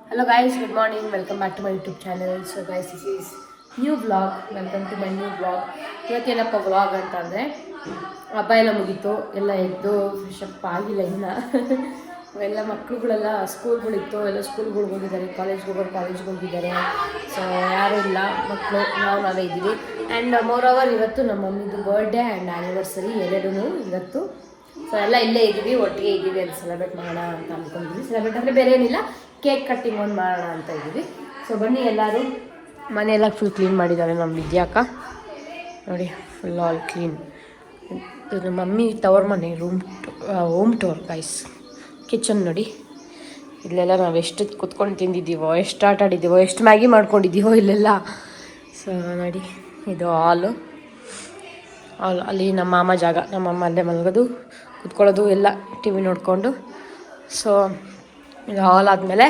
Hello guys, good morning. Welcome back to my YouTube channel. So guys, this is new vlog. Welcome to my new vlog. ಇವತ್ತೇನಪ್ಪ vlog ಅಂತಂದರೆ ಹಬ್ಬ ಎಲ್ಲ ಮುಗೀತು, ಎಲ್ಲ ಎದ್ದು fresh up ಆಗಿಲ್ಲ ಇನ್ನು. ಎಲ್ಲ ಮಕ್ಕಳುಗಳೆಲ್ಲ ಸ್ಕೂಲ್ಗಳಿತ್ತು, ಎಲ್ಲ ಸ್ಕೂಲ್ಗಳಿಗೆ ಹೋಗಿದ್ದಾರೆ, ಕಾಲೇಜ್ಗೆ ಹೋಗಿದ್ದಾರೆ. ಸೊ ಯಾರೂ ಇಲ್ಲ, ಮಕ್ಕಳು ನಾವೇ ಇದ್ದೀವಿ. ಆ್ಯಂಡ್ ಮೋರ್ ಇವತ್ತು ನಮ್ಮ ಮಮ್ಮಿದು ಬರ್ಡೇ ಆ್ಯಂಡ್ ಆ್ಯನಿವರ್ಸರಿ ಎರಡೂ ಇವತ್ತು. ಸೊ ಎಲ್ಲ ಇಲ್ಲೇ ಇದ್ದೀವಿ, ಒಟ್ಟಿಗೆ ಇದ್ದೀವಿ, ಅಲ್ಲಿ ಸೆಲೆಬ್ರೇಟ್ ಮಾಡೋಣ ಅಂತ ಅಂದ್ಕೊಂಡಿದ್ವಿ. ಸೆಲೆಬ್ರೇಟ್ ಅಂದರೆ ಬೇರೆ ಏನಿಲ್ಲ, ಕೇಕ್ ಕಟ್ಟಿಂಗ್ ಒಂದು ಮಾಡೋಣ ಅಂತ ಇದ್ದೀವಿ. ಸೊ ಬನ್ನಿ ಎಲ್ಲರೂ. ಮನೆಯೆಲ್ಲ ಫುಲ್ ಕ್ಲೀನ್ ಮಾಡಿದ್ದಾರೆ ನಮ್ಮ ವಿದ್ಯಾಕ, ನೋಡಿ ಫುಲ್ ಆಲ್ ಕ್ಲೀನ್. ಇದು ಮಮ್ಮಿ ತವರ್ ಮನೆ ಹೋಮ್ ಟೂರ್ ಗೈಸ್. ಕಿಚನ್ ನೋಡಿ, ಇಲ್ಲೆಲ್ಲ ನಾವು ಎಷ್ಟು ಕುತ್ಕೊಂಡು ತಿಂದಿದ್ದೀವೋ, ಎಷ್ಟು ಆಟ ಆಡಿದ್ದೀವೋ, ಎಷ್ಟು ಮ್ಯಾಗಿ ಮಾಡ್ಕೊಂಡಿದ್ದೀವೋ ಇಲ್ಲೆಲ್ಲ. ಸೊ ನೋಡಿ, ಇದು ಹಾಲು. ಅಲ್ಲಿ ನಮ್ಮ ಮಾಮ ಜಾಗ, ನಮ್ಮಮ್ಮ ಅಲ್ಲೇ ಮಲಗೋದು, ಕುತ್ಕೊಳ್ಳೋದು ಎಲ್ಲ, ಟಿ ವಿ ನೋಡಿಕೊಂಡು. ಸೊ ಇದು ಹಾಲ್ ಆದಮೇಲೆ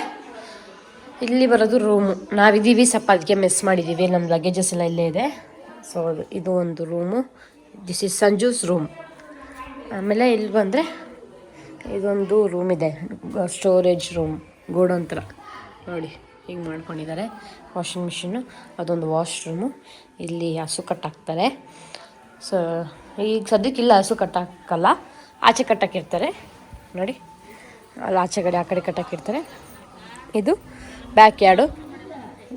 ಇಲ್ಲಿ ಬರೋದು ರೂಮು. ನಾವಿದ್ದೀವಿ ಸ್ವಲ್ಪ ಅದಕ್ಕೆ ಮಿಸ್ ಮಾಡಿದ್ದೀವಿ, ನಮ್ಮ ಲಗೇಜಸ್ ಎಲ್ಲ ಇಲ್ಲೇ ಇದೆ. ಸೊ ಇದು ಒಂದು ರೂಮು, ದಿಸ್ ಇಸ್ ಸಂಜೂಸ್ ರೂಮ್. ಆಮೇಲೆ ಇಲ್ಲಿ ಬಂದರೆ ಇದೊಂದು ರೂಮ್ ಇದೆ, ಸ್ಟೋರೇಜ್ ರೂಮ್, ಗೋಡೌನ್ ಥರ ನೋಡಿ ಹಿಂಗೆ ಮಾಡ್ಕೊಂಡಿದ್ದಾರೆ. ವಾಷಿಂಗ್ ಮಿಷಿನ್ನು, ಅದೊಂದು ವಾಶ್ರೂಮು. ಇಲ್ಲಿ ಹಸು ಕಟ್ಟಾಕ್ತಾರೆ. ಸೊ ಈಗ ಸದ್ಯಕ್ಕಿಲ್ಲ, ಹಸು ಕಟ್ಟಾಕಲ್ಲ, ಆಚೆ ಕಟ್ಟಾಕಿರ್ತಾರೆ ನೋಡಿ, ಅಲ್ಲಿ ಆಚೆ ಕಡೆ ಆ ಕಡೆ ಕಟ್ಟಾಕಿರ್ತಾರೆ. ಇದು ಬ್ಯಾಕ್ ಯಾರ್ಡು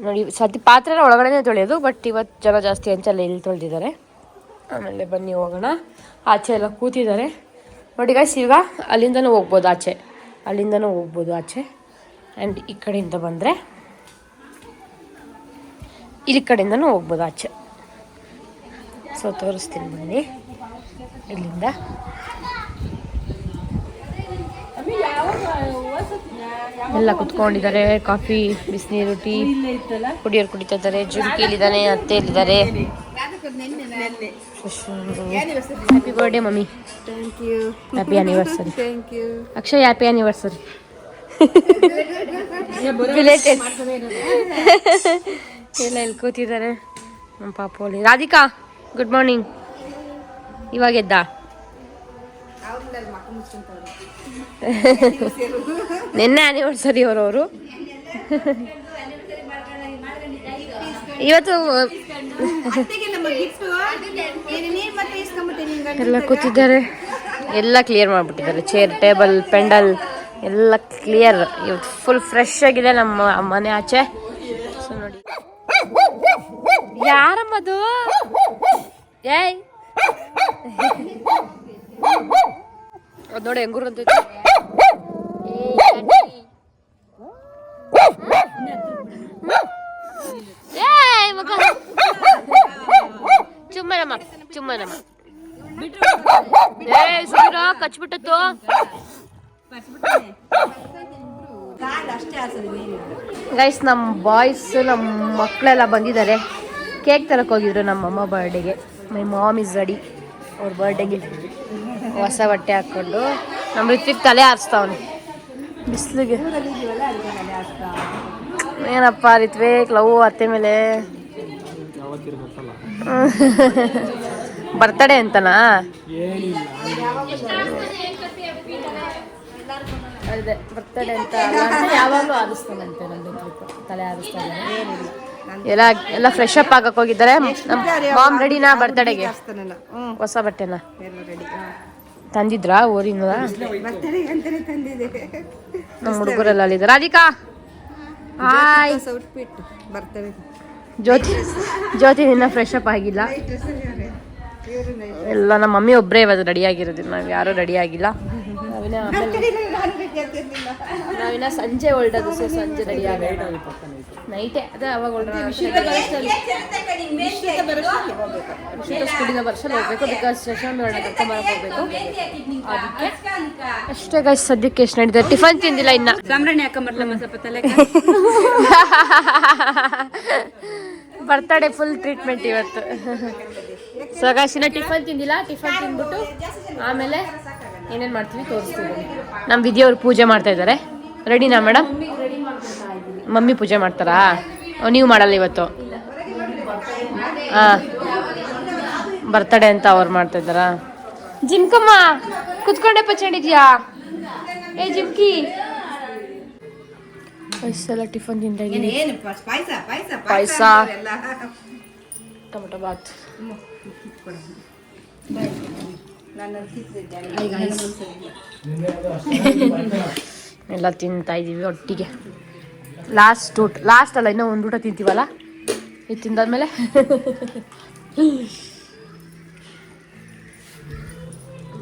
ನೋಡಿ. ಪಾತ್ರೆ ಒಳಗಡೆ ತೊಳೆಯೋದು, ಬಟ್ ಇವತ್ತು ಜನ ಜಾಸ್ತಿ ಅಂಚಲ್ಲ ಇಲ್ಲಿ ತೊಳೆದಿದ್ದಾರೆ. ಆಮೇಲೆ ಬನ್ನಿ ಹೋಗೋಣ. ಆಚೆ ಎಲ್ಲ ಕೂತಿದ್ದಾರೆ ನೋಡಿ ಗೈಸ್. ಈಗ ಅಲ್ಲಿಂದನೂ ಹೋಗ್ಬೋದು ಆಚೆ, ಆ್ಯಂಡ್ ಈ ಕಡೆಯಿಂದ ಬಂದರೆ ಇಲ್ಲಿ ಕಡೆಯಿಂದನೂ ಹೋಗ್ಬೋದು ಆಚೆ. ಸೊ ತೋರಿಸ್ತೀನಿ ಬನ್ನಿ. ಇಲ್ಲಿಂದ ಎಲ್ಲ ಕುತ್ಕೊಂಡಿದ್ದಾರೆ, ಕಾಫಿ, ಬಿಸಿನೀರು, ಟೀ ಕುಡಿಯೋರು ಕುಡಿತಾ ಇದ್ದಾರೆ. ಜುಮ್ಕಿ ಇಲ್ಲಿದ್ದಾನೆ, ಅತ್ತೆ ಇಲ್ಲಿದ್ದಾರೆ. Happy birthday mummy. Happy anniversary Akshay, happy anniversary. Related ಎಲ್ಲ ಇಲ್ಲಿ ಕೂತಿದ್ದಾರೆ ನಮ್ಮ ಪಾಪೋಲಿ. Radhika good morning. ಇವಾಗ ಎದ್ದ? ನಿನ್ನೆ ಆ್ಯನಿವರ್ಸರಿ ಅವರು. ಇವತ್ತು ಎಲ್ಲ ಕೂತಿದ್ದಾರೆ, ಎಲ್ಲ ಕ್ಲಿಯರ್ ಮಾಡಿಬಿಟ್ಟಿದ್ದಾರೆ. ಚೇರ್, ಟೇಬಲ್, ಪೆಂಡಲ್ ಎಲ್ಲ ಕ್ಲಿಯರ್. ಇವತ್ತು ಫುಲ್ ಫ್ರೆಶ್ ಆಗಿದೆ ನಮ್ಮ ಮನೆ ಆಚೆ. ಸೊ ನೋಡಿ, ಯಾರಮ್ಮದು? ಏಯ್ ಅದು ನೋಡಿ ಹೆಂಗೂರು ಅಂತ. ಚುಮ್ಮನಮ್ಮ ಸುರ ಕಚ್ಬಿಟ್ಟತ್ತು. ಗೈಸ್, ನಮ್ಮ ಬಾಯ್ಸ್, ನಮ್ಮ ಮಕ್ಕಳೆಲ್ಲ ಬಂದಿದ್ದಾರೆ. ಕೇಕ್ ತರಕ್ಕೆ ಹೋಗಿದ್ರು ನಮ್ಮಮ್ಮ ಬರ್ಡೇಗೆ. ಮೈ ಮಾಮ್ ಇಸ್ ರೆಡಿ ಅವ್ರ ಬರ್ಡೇಗೆ. ಹೊಸ ಬಟ್ಟೆ ಹಾಕ್ಕೊಂಡು ನಮ್ಮ ಋತ್ವಿಕ್ ತಲೆ ಆರಿಸ್ತಾವನು ಬಿಸಿಲಿಗೆ. ಏನಪ್ಪ ಋತ್ವಿಕ್ ಲವ್ ಅತ್ತೆ ಮೇಲೆ ಬರ್ತಡೇ ಅಂತನಾ? ಅದೇ ಬರ್ತಡೇ ಅಂತ ಯಾವಾಗಲೂ ಆರಿಸ್ತಾನಂತೆ. ನನ್ನ ತಲೆ ಆರಿಸ್ತಾನೆ. ಎಲ್ಲ ಫ್ರೆಶ್ ಅಪ್ ಆಗಕ್ಕೆ ಹೋಗಿದ್ದಾರೆ. ಮಾಮ್ ರೆಡಿನಾ ಬರ್ತಡೆಗೆ? ಹೊಸ ಬಟ್ಟೆನ ತಂದಿದ್ರಾ ಊರಿಂದ? ನಮ್ಮ ಹುಡುಗರೆಲ್ಲ ಅಲ್ಲಿದ್ದಾರೆ. ರಾಧಿಕಾ ಹಾಯ್. ಜ್ಯೋತಿ ಇನ್ನ ಫ್ರೆಶ್ ಅಪ್ ಆಗಿಲ್ಲ. ಎಲ್ಲ ನಮ್ಮ ಮಮ್ಮಿ ಒಬ್ಬರೇ ಇವತ್ತು ರೆಡಿ ಆಗಿರೋದು, ನಾವು ಯಾರೂ ರೆಡಿ ಆಗಿಲ್ಲ. ನಾವಿನ್ನ ಸಂಜೆ ಹೊರಡೋದು. ಸೊ ಸಂಜೆ ರೆಡಿ ಆಗೋದು ನೈಟೇ. ಅದೇ ಅವಾಗ ಸ್ಕೂಲಿಂದ ವರ್ಷದಲ್ಲಿ ಹೋಗ್ಬೇಕು, ಬಿಕಾಸ್ ಶಶಾಂಕ್ ಕರ್ಕೊಂಬರಕ್ಕೆ ಹೋಗ್ಬೇಕು. ಅದಕ್ಕೆ ಅಷ್ಟೇ ಗೈಸ್. ಸದ್ಯಕ್ಕೆ ಎಷ್ಟು ನಡೀತಾರೆ. ಟಿಫನ್ ತಿಂದಿಲ್ಲ ಇನ್ನ. ಬರ್ತಡೇ ಫುಲ್ ಟ್ರೀಟ್ಮೆಂಟ್ ಇವತ್ತು. ಸೊ ಗೈಸ್, ಇನ್ನ ಟಿಫನ್ ತಿಂದಿಲ್ಲ. ಟಿಫನ್ ತಿಂದ್ಬಿಟ್ಟು ಆಮೇಲೆ ಏನೇನು ಮಾಡ್ತೀವಿ ತೋರಿಸ್ತೀವಿ. ನಮ್ಮ ವಿದ್ಯವ್ರು ಪೂಜೆ ಮಾಡ್ತಾ ಇದ್ದಾರೆ. ರೆಡಿನಾ ಮೇಡಮ್? ಮಮ್ಮಿ ಪೂಜೆ ಮಾಡ್ತಾರಾ? ನೀವು ಮಾಡಲ್ಲ ಇವತ್ತು? ಹಾಂ, ಬರ್ತಡೇ ಅಂತ ಅವ್ರು ಮಾಡ್ತಾ ಇದ್ದಾರಾ? ಜಿಮ್ಕಮ್ಮ ಕುತ್ಕೊಂಡೆ ಪಚ್ಕೊಂಡಿದ್ಯಾ? ಏ ಜಿಮ್ಕಿ ಇಷ್ಟೆಲ್ಲ ಟಿಫನ್ ತಿಂತಾ ಇದ್ದೀನಿ. ಪಾಯಸ ಟೊಮೊಟೊ ಬಾತ್. ಎಲ್ಲ ತಿಂತಾ ಇದ್ದೀವಿ ಒಟ್ಟಿಗೆ. ಲಾಸ್ಟ್ ಅಲ್ಲ, ಇನ್ನೂ ಒಂದು ಊಟ ತಿಂತೀವಲ್ಲ, ಇದು ತಿಂದಾದ್ಮೇಲೆ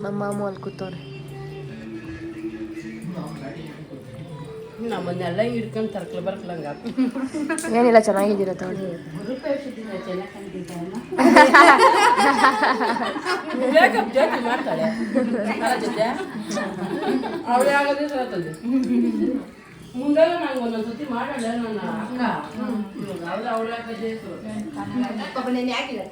ನಮ್ಮ ಮಾಮು ಅಲ್ಲಿ ಕೂತವ್ರೆ. ನಮ್ಮನ್ನೆಲ್ಲ ಹಿಡ್ಕೊಂಡು ತರ್ಕಲ್ ಬರ್ಕಲಂಗ ಏನಿಲ್ಲ, ಚೆನ್ನಾಗಿದ್ದೀರ ತಗೊಳ್ಳಿ. ಮಾಡ್ತಾಳೆ ಅವಳೇ ಆಗೋದೇ ಸರತದೆ. ಮುಂದೆಲ್ಲ ನಂಗೆ ಒಂದೊಂದ್ಸತಿ ಮಾಡಲ್ಲ ನನ್ನ ಅಕ್ಕ. ಅವಳೇ ಆಗೋದೇ ಯಾಕಿಲ್ಲ.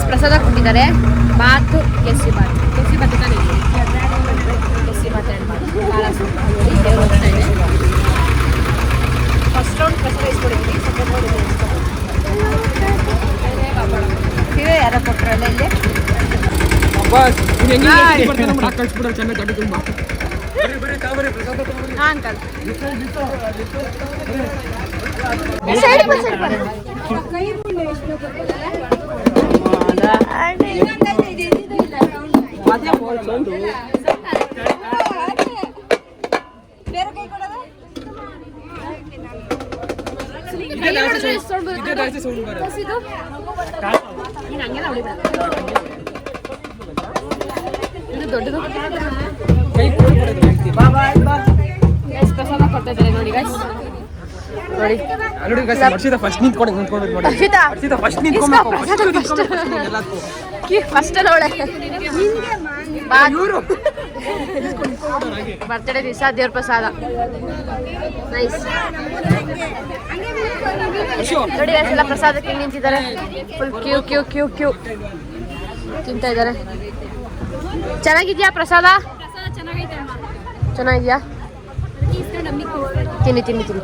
ಪ್ರಸಾದ ಕೊಟ್ಟಿದ್ದಾರೆ. ಬಾತು, ಕೇಸರಿ ಬಾತ್. ಕೇಸರಿ ಬಾತ್ ತಾನೇ, ಕೇಸರಿ ಬಾತ್ ಆ್ಯಂಡ್ ಬಾತ್. ದೇವ್ರು ಹೋಗ್ತಾ ಇದೆ. ಫಸ್ಟ್ ರೌಂಡ್ ಪ್ರಸಾದ ಇಸ್ಕೊಡಿದ್ದೀನಿ. ಸೆಕೆಂಡ್ ರೌಂಡ್ ಇದೆ. ಯಾರೋ ಕೊಟ್ಟರಲ್ಲ ಇಲ್ಲಿ. ಹಾಂ ಅಂಕಲ್, ಇದು ದೊಡ್ಡದು. ಪ್ರಸಾದ ಕೊಡ್ತಾ ಇದ್ದಾರೆ ನೋಡಿ ಗೈಸ್. ನೋಡಿ ಫಸ್ಟ್ ಬರ್ತಡೇ ದಿವಸ ದೇವ್ರ ಪ್ರಸಾದ. ನೈಸ್ ನೋಡಿ ಗೈಸ್, ಎಲ್ಲ ಪ್ರಸಾದಕ್ಕೆ ನಿಂತಿದ್ದಾರೆ. Full queue queue queue queue ತಿಂತಾ ಇದ್ದಾರೆ. ಚೆನ್ನಾಗಿದ್ಯಾ ಪ್ರಸಾದ? ಚೆನ್ನಾಗಿದ್ಯಾ? ತಿನ್ನಿ ತಿನ್ನಿ ತಿನ್ನಿ.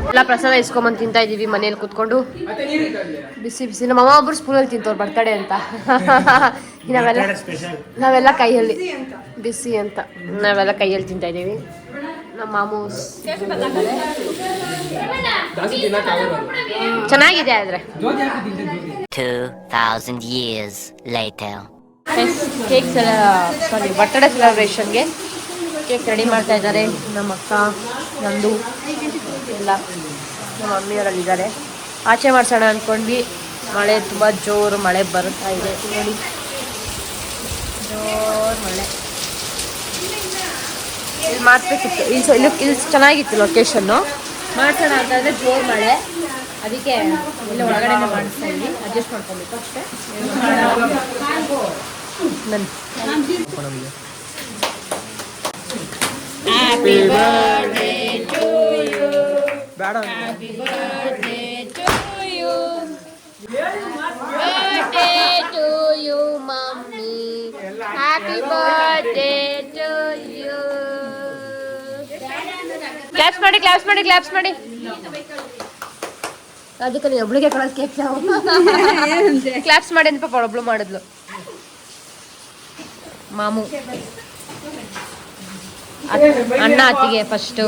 ಎಲ್ಲ ಪ್ರಸಾದ ಇಸ್ಕೊಂಬಂದು ತಿಂತಾ ಇದ್ದೀವಿ ಮನೇಲಿ ಕೂತ್ಕೊಂಡು. ಬಿಸಿ ಬಿಸಿ. ನಮ್ಮ ಅಮ್ಮ ಒಬ್ರು ಸ್ಪೂನಲ್ಲಿ ತಿಂತವ್ರು ಬರ್ತಡೇ ಅಂತ. ನಾವೆಲ್ಲ ಕೈಯಲ್ಲಿ ಬಿಸಿ ಅಂತ ನಾವೆಲ್ಲ ಕೈಯಲ್ಲಿ ತಿಂತಾ ಇದ್ದೀವಿ. ನಮ್ಮ ಮಾಮು ಚೆನ್ನಾಗಿದೆ. ಆದರೆ 2000 years later. ಕೇಕ್ ಬರ್ತಡೇ ಸೆಲೆಬ್ರೇಷನ್ಗೆ ಕೇಕ್ ರೆಡಿ ಮಾಡ್ತಾ ಇದ್ದಾರೆ. ನಮ್ಮ ಅಕ್ಕ, ನಂದು ಎಲ್ಲ ನಮ್ಮ ಮಮ್ಮಿಯವರಲ್ಲಿದ್ದಾರೆ. ಆಚೆ ಮಾಡ್ಸೋಣ ಅಂದ್ಕೊಂಡ್ವಿ. ಮಳೆ ತುಂಬ ಜೋರು ಮಳೆ ಬರ್ತಾ ಇದೆ ನೋಡಿ, ಜೋರು ಮಳೆ. ಇಲ್ಲಿ ಮಾಡಿಸ್ಬೇಕಿತ್ತು, ಇಲ್ಲಿ ಚೆನ್ನಾಗಿತ್ತು ಲೊಕೇಶನ್ನು. ಮಾಡ್ಸೋಣ ಅಂತಂದರೆ ಜೋರು ಮಳೆ, ಅದಕ್ಕೆ ಇಲ್ಲ ಒಳಗಡೆ ಮಾಡಿಸ್ತಾ ಇದ್ವಿ. ಅಡ್ಜಸ್ಟ್ ಮಾಡ್ಕೊಬೇಕು ಅಷ್ಟೇ. Happy birthday to you. Happy birthday to you. Birthday to you, mommy. Happy birthday to you. Claps ಮಾಡಿ, claps ಮಾಡಿ, claps ಮಾಡಿ. ಅದಕ್ಕೆ ನೀವು ಒಬ್ಳಿಗೆ ಕೊಡೋದು ಕೇಕ್ ನಾವು. ಕ್ಲಾಪ್ಸ್ ಮಾಡಿ ಅಂತ ಪಾಪ ಒಬ್ಳು ಮಾಡಿದ್ಲು. ಮಾಮು ಅಣ್ಣ ಅತ್ತಿಗೆ ಫಸ್ಟು.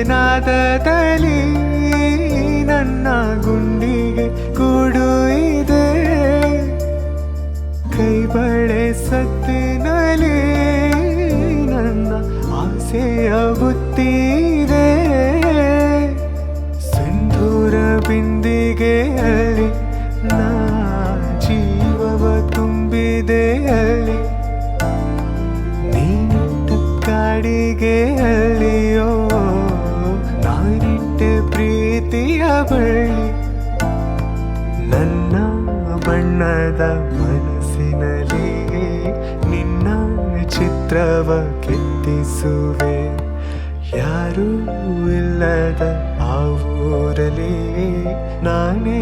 ಕಾಲ್ಗೆಚ್ಚೆನಾದದಲ್ಲಿ ನನ್ನ ಗುಂಡಿಗೆ ಕೂಡು ಇದೆ, ಕೈ ಬಳೆ ಸತ್ತಿನಲ್ಲಿ ನನ್ನ ಆಸೆಯ ಬುತ್ತಿದೆ. ಸಿಂಧೂರ ಬಿಂದಿಗೆಯಲ್ಲಿ ನಾ ಜೀವವ ತುಂಬಿದೆಯಲ್ಲಿ ಅಡಿಗೆಯಲ್ಲಿಯೋ ನಾನಿಟ್ಟೆ ಪ್ರೀತಿಯ ಬಳ್ಳಿ ನನ್ನ ಬಣ್ಣದ ಮನಸ್ಸಿನಲ್ಲಿ ನಿನ್ನ ಚಿತ್ರವ ಕೆತ್ತಿಸುವೆ ಯಾರೂ ಇಲ್ಲದ ಆ ಊರಲ್ಲಿ ನಾನೇ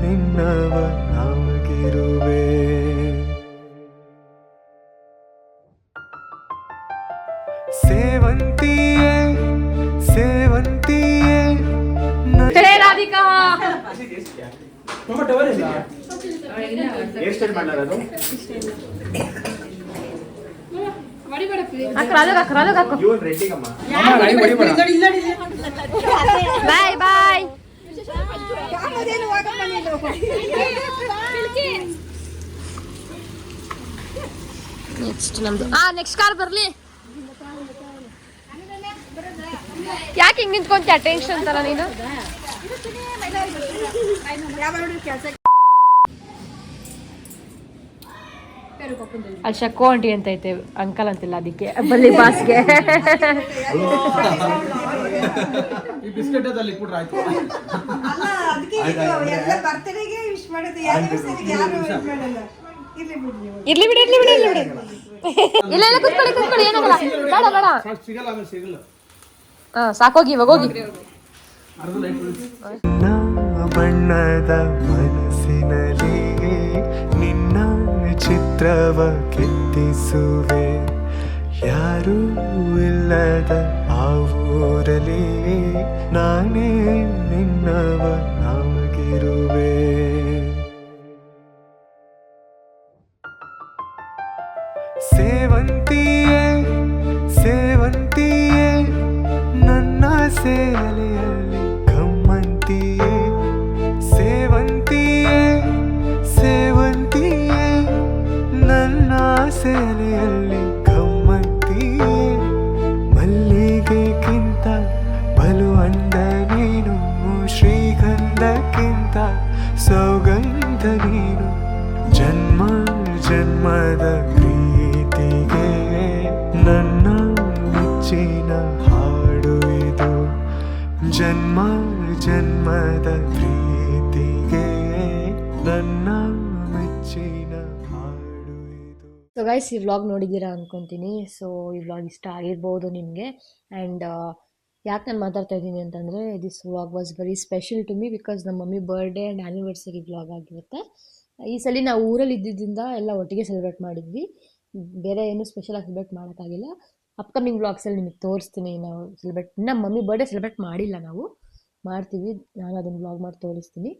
ನಿನ್ನವನಾಗಿರುವೆ ಸೇವಂತಿಯೇ ಸೇವಂತಿಯೇ ರಾಧಿಕಾ ಬಾಯ್ ಬಾಯ್ ನೆಕ್ಸ್ಟ್ ನಮ್ದು ನೆಕ್ಸ್ಟ್ ಕಾರ್ ಬರ್ಲಿ ಯಾಕೆ ಹಿಂಗ್ ನಿಂತ್ಕೊಂತ ಟೆನ್ಷನ್ ತರ ನೀನು ಅಲ್ಲಿ ಶಕ್ಕು ಆಂಟಿ ಅಂತ ಐತೆ ಅಂಕಲ್ ಅಂತಿಲ್ಲ ಅದಕ್ಕೆ ಬಲ್ಲಿ ಬಾಸ್ಗೆ ಇರ್ಲಿ ಬಿಡಿ ಇರ್ಲಿ ಬಿಡಿ ಇರ್ಲಿ ಬಿಡಿ ಇಲ್ಲ ಇಲ್ಲ ಕುತ್ಕೊಳ್ಳಿ ಏನಾಗಲ್ಲ ಬೇಡ ಬೇಡ ಸಾಕೋಗಿ ಇವಾಗ ಹೋಗಿ ಬಣ್ಣದ ಮನಸ್ಸಿನಲ್ಲಿ ನಿನ್ನ ಚಿತ್ರವ ಕೆತ್ತಿಸುವೆ ಯಾರೂ ಇಲ್ಲದ ಆ ಊರಲ್ಲಿ ನಾನೇ ನಿನ್ನವನಾಗಿರುವೆ ಸೇವಂತಿಯೇ ಸೇವಂತಿಯೇ ನನ್ನ ಸೇಲೆಯಲ್ಲಿ ಗಮ್ಮಂತಿಯೇ ಸೇವಂತಿಯೇ ಸೇವಂತಿಯೇ ನನ್ನ ಸೇಲೆಯಲ್ಲಿ ಗಮ್ಮಂತಿಯೇ ಮಲ್ಲಿಗೆಗಿಂತ ಬಲು ಅಂದ ನೀನು ಶ್ರೀಗಂಧಕ್ಕಿಂತ ಸೌಗಂಧ ನೀನು ಜನ್ಮ ಜನ್ಮದ ಪ್ರೀತಿಗೆ ನನ್ನ ಮೆಚ್ಚಿನ ಹಾಡು ಇದು ಜನ್ಮ ಜನ್ಮದ ಪ್ರೀತಿಗೆ ನನ್ನ ಮೆಚ್ಚಿನ ಹಾಡು ಇದು. ಸೊ ಗೈಸ್ ಈ ವ್ಲಾಗ್ ನೋಡಿದ್ದೀರಾ ಅನ್ಕೊತೀನಿ. ಸೊ ಈ ವ್ಲಾಗ್ ಇಷ್ಟ ಆಗಿರ್ಬೋದು ನಿಮಗೆ. ಆ್ಯಂಡ್ ಯಾಕೆ ನಾನು ಮಾತಾಡ್ತಾ ಇದ್ದೀನಿ ಅಂತಂದರೆ this vlog was very special to me because ನಮ್ಮ mummy birthday and anniversary vlog ಆಗಿರುತ್ತೆ. ಈ ಸಲ ನಾವು ಊರಲ್ಲಿ ಇದ್ದಿದ್ದರಿಂದ ಎಲ್ಲ ಒಟ್ಟಿಗೆ ಸೆಲೆಬ್ರೇಟ್ ಮಾಡಿದ್ವಿ. ಬೇರೆ ಏನು ಸ್ಪೆಷಲಾಗಿ ಸೆಲೆಬ್ರೇಟ್ ಮಾಡೋಕ್ಕಾಗಿಲ್ಲ. ಅಪ್ಕಮಿಂಗ್ ವ್ಲಾಗ್ಸಲ್ಲಿ ನಿಮಗೆ ತೋರಿಸ್ತೀನಿ. ನಾವು ನಮ್ಮ ಮಮ್ಮಿ ಬರ್ಡೇ ಸೆಲೆಬ್ರೇಟ್ ಮಾಡಿಲ್ಲ, ನಾವು ಮಾಡ್ತೀವಿ. ನಾನು ಅದನ್ನು ವ್ಲಾಗ್ ಮಾಡಿ ತೋರಿಸ್ತೀನಿ.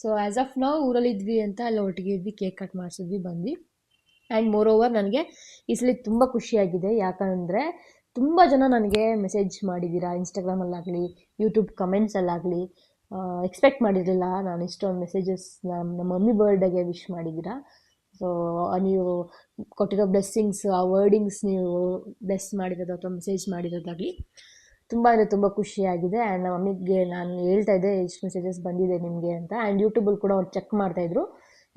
ಸೊ ಆ್ಯಸ್ ಆಫ್ ನಾವು ಊರಲ್ಲಿದ್ವಿ ಅಂತ ಎಲ್ಲ ಒಟ್ಟಿಗೆ ಇದ್ವಿ, ಕೇಕ್ ಕಟ್ ಮಾಡಿಸಿದ್ವಿ, ಬಂದ್ವಿ. ಆ್ಯಂಡ್ ಮೋರ್ ಓವರ್ ನನಗೆ ಈ ಸಲ ತುಂಬ ಖುಷಿಯಾಗಿದೆ. ಯಾಕಂದರೆ ತುಂಬ ಜನ ನನಗೆ ಮೆಸೇಜ್ ಮಾಡಿದ್ದೀರಾ, ಇನ್ಸ್ಟಾಗ್ರಾಮಲ್ಲಾಗಲಿ ಯೂಟ್ಯೂಬ್ ಕಮೆಂಟ್ಸಲ್ಲಾಗಲಿ. ಎಕ್ಸ್ಪೆಕ್ಟ್ ಮಾಡಿರಲಿಲ್ಲ ನಾನು ಇಷ್ಟೊಂದು ಮೆಸೇಜಸ್ ನಮ್ಮ ಮಮ್ಮಿ ಬರ್ಡೇಗೆ ವಿಶ್ ಮಾಡಿದ್ದೀರಾ. ಸೊ ನೀವು ಕೊಟ್ಟಿರೋ ಬ್ಲೆಸ್ಸಿಂಗ್ಸ್, ಆ ವರ್ಡಿಂಗ್ಸ್, ನೀವು ಬ್ಲೆಸ್ ಮಾಡಿರೋದು ಅಥವಾ ಮೆಸೇಜ್ ಮಾಡಿರೋದಾಗಲಿ ತುಂಬ ಅಂದರೆ ತುಂಬ ಖುಷಿಯಾಗಿದೆ. ಆ್ಯಂಡ್ ನಮ್ಮ ಮಮ್ಮಿಗೆ ನಾನು ಹೇಳ್ತಾ ಇದ್ದೆ ಎಷ್ಟು ಮೆಸೇಜಸ್ ಬಂದಿದೆ ನಿಮಗೆ ಅಂತ. ಆ್ಯಂಡ್ ಯೂಟ್ಯೂಬಲ್ಲಿ ಕೂಡ ಅವ್ರು ಚೆಕ್ ಮಾಡ್ತಾಯಿದ್ರು.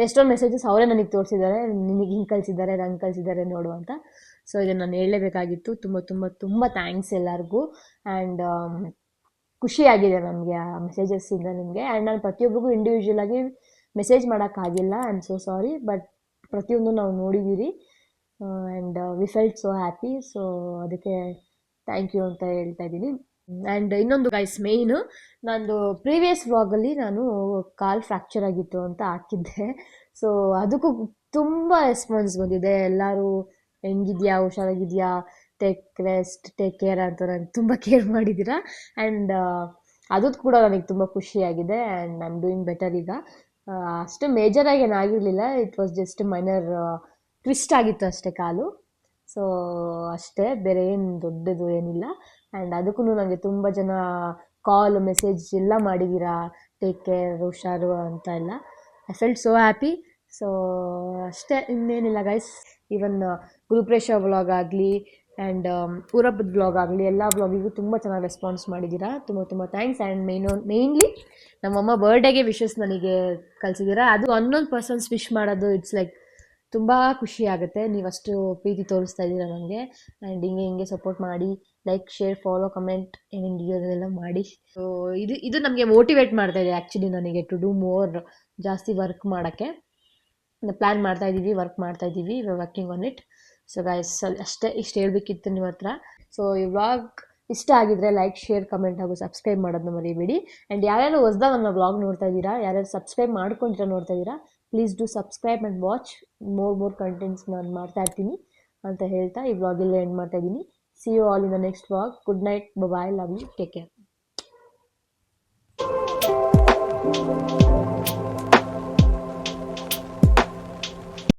ಎಷ್ಟೊಂದು ಮೆಸೇಜಸ್ ಅವರೇ ನನಗೆ ತೋರಿಸಿದ್ದಾರೆ, ನಿನಗೆ ಹಿಂಗೆ ಕಳಿಸಿದ್ದಾರೆ, ನಂಗೆ ಕಳಿಸಿದ್ದಾರೆ ನೋಡು ಅಂತ. ಸೊ ಇದನ್ನು ನಾನು ಹೇಳಲೇಬೇಕಾಗಿತ್ತು. ತುಂಬ ತುಂಬ ತುಂಬ ಥ್ಯಾಂಕ್ಸ್ ಎಲ್ಲರಿಗೂ. ಆ್ಯಂಡ್ ಖುಷಿಯಾಗಿದೆ ನನಗೆ ಆ ಮೆಸೇಜಸ್ಸಿಂದ ನಿಮಗೆ. ಆ್ಯಂಡ್ ನಾನು ಪ್ರತಿಯೊಬ್ಬರಿಗೂ ಇಂಡಿವಿಜುವಲಾಗಿ ಮೆಸೇಜ್ ಮಾಡೋಕ್ಕಾಗಿಲ್ಲ, I am so sorry. But ಪ್ರತಿಯೊಂದು ನಾವು ನೋಡಿದ್ದೀರಿ and we felt so happy. So ಅದಕ್ಕೆ ಥ್ಯಾಂಕ್ ಯು ಅಂತ ಹೇಳ್ತಾ ಇದ್ದೀನಿ. ಆ್ಯಂಡ್ ಇನ್ನೊಂದು ಗೈಸ್, ಮೇಯ್ನು ನಂದು ಪ್ರೀವಿಯಸ್ ವ್ಲಾಗಲ್ಲಿ ನಾನು ಕಾಲು ಫ್ರ್ಯಾಕ್ಚರ್ ಆಗಿತ್ತು ಅಂತ ಹಾಕಿದ್ದೆ. ಸೊ ಅದಕ್ಕೂ ತುಂಬ ರೆಸ್ಪಾನ್ಸ್ ಬಂದಿದೆ. ಎಲ್ಲರೂ ಹೆಂಗಿದ್ಯಾ, ಹುಷಾರಾಗಿದೆಯಾ, ಟೇಕ್ ರೆಸ್ಟ್, ಟೇಕ್ ಕೇರ್ ಅಂತ ನನಗೆ ತುಂಬ ಕೇರ್ ಮಾಡಿದ್ದೀರಾ. ಆ್ಯಂಡ್ ಅದು ಕೂಡ ನನಗೆ ತುಂಬ ಖುಷಿಯಾಗಿದೆ. And I am doing better ಈಗ. ಅಷ್ಟು ಮೇಜರಾಗಿ ಏನಾಗಿರಲಿಲ್ಲ, it was just minor twist ಆಗಿತ್ತು ಅಷ್ಟೇ ಕಾಲು. ಸೊ ಅಷ್ಟೇ, ಬೇರೆ ಏನು ದೊಡ್ಡದು ಏನಿಲ್ಲ. ಆ್ಯಂಡ್ ಅದಕ್ಕೂ ನನಗೆ ತುಂಬ ಜನ ಕಾಲ್, ಮೆಸೇಜ್ ಎಲ್ಲ ಮಾಡಿದ್ದೀರಾ, ಟೇಕ್ ಕೇರ್, ಹುಷಾರು ಅಂತ ಎಲ್ಲ. I felt so happy. So ಅಷ್ಟೇ, ಇನ್ನೇನಿಲ್ಲ ಗೈಸ್. ಈವನ್ ಗುರುಪ್ರೇಶ ವ್ಲಾಗ್ ಆಗಲಿ ಆ್ಯಂಡ್ ಊರಬ್ಬದ ವ್ಲಾಗ್ ಆಗಲಿ, ಎಲ್ಲ ವ್ಲಾಗಿಗೂ ತುಂಬ ಚೆನ್ನಾಗಿ ರೆಸ್ಪಾನ್ಸ್ ಮಾಡಿದ್ದೀರಾ. ತುಂಬ ತುಂಬ ಥ್ಯಾಂಕ್ಸ್. ಆ್ಯಂಡ್ ಮೇಯ್ನ್ಲಿ ನಮ್ಮಮ್ಮ ಬರ್ಡೇಗೆ ವಿಶಸ್ ನನಗೆ ಕಳಿಸಿದ್ದೀರಾ. ಅದು 11 ಪರ್ಸನ್ಸ್ ವಿಶ್ ಮಾಡೋದು, ಇಟ್ಸ್ ಲೈಕ್ ತುಂಬ ಖುಷಿ ಆಗುತ್ತೆ ನೀವಷ್ಟು ಪ್ರೀತಿ ತೋರಿಸ್ತಾ ಇದ್ದೀರಾ ನನಗೆ. ಆ್ಯಂಡ್ ಹಿಂಗೆ ಸಪೋರ್ಟ್ ಮಾಡಿ, ಲೈಕ್, ಶೇರ್, ಫಾಲೋ, ಕಮೆಂಟ್ ಏನೇನು ಇದೆಲ್ಲ ಮಾಡಿ. ಸೊ ಇದು ನಮಗೆ ಮೋಟಿವೇಟ್ ಮಾಡ್ತಾ ಇದೆ ಆ್ಯಕ್ಚುಲಿ ನನಗೆ ಟು ಡೂ ಮೋರ್, ಜಾಸ್ತಿ ವರ್ಕ್ ಮಾಡೋಕ್ಕೆ ಪ್ಲ್ಯಾನ್ ಮಾಡ್ತಾಯಿದ್ದೀವಿ, ವರ್ಕ್ ಮಾಡ್ತಾಯಿದ್ದೀವಿ, working on it. So guys ಇಷ್ಟು ಹೇಳಬೇಕಿತ್ತು ನಿಮ್ಮ ಹತ್ರ. ಸೊ ಈ ವ್ಲಾಗ್ ಇಷ್ಟ ಆಗಿದ್ರೆ ಲೈಕ್, ಶೇರ್, ಕಮೆಂಟ್ ಹಾಗೂ ಸಬ್ಸ್ಕ್ರೈಬ್ ಮಾಡೋದನ್ನ ಮರಿಬೇಡಿ. ಆ್ಯಂಡ್ ಯಾರ್ಯಾರು ಹೊಸ್ದಾಗ ನನ್ನ ವ್ಲಾಗ್ ನೋಡ್ತಾ ಇದ್ದೀರಾ, ಯಾರ್ಯಾರು ಸಬ್ಸ್ಕ್ರೈಬ್ ಮಾಡ್ಕೊಂಡಿರ ನೋಡ್ತಾ ಇದ್ದೀರಾ, please do subscribe and watch more contents ನಾನು ಮಾಡ್ತಾ ಇರ್ತೀನಿ ಅಂತ ಹೇಳ್ತಾ ಈ ವ್ಲಾಗೆಲ್ಲ ಎಂಡ್ ಮಾಡ್ತಾ ಇದ್ದೀನಿ. See you all in the next vlog. Good night, bye, love you, take care.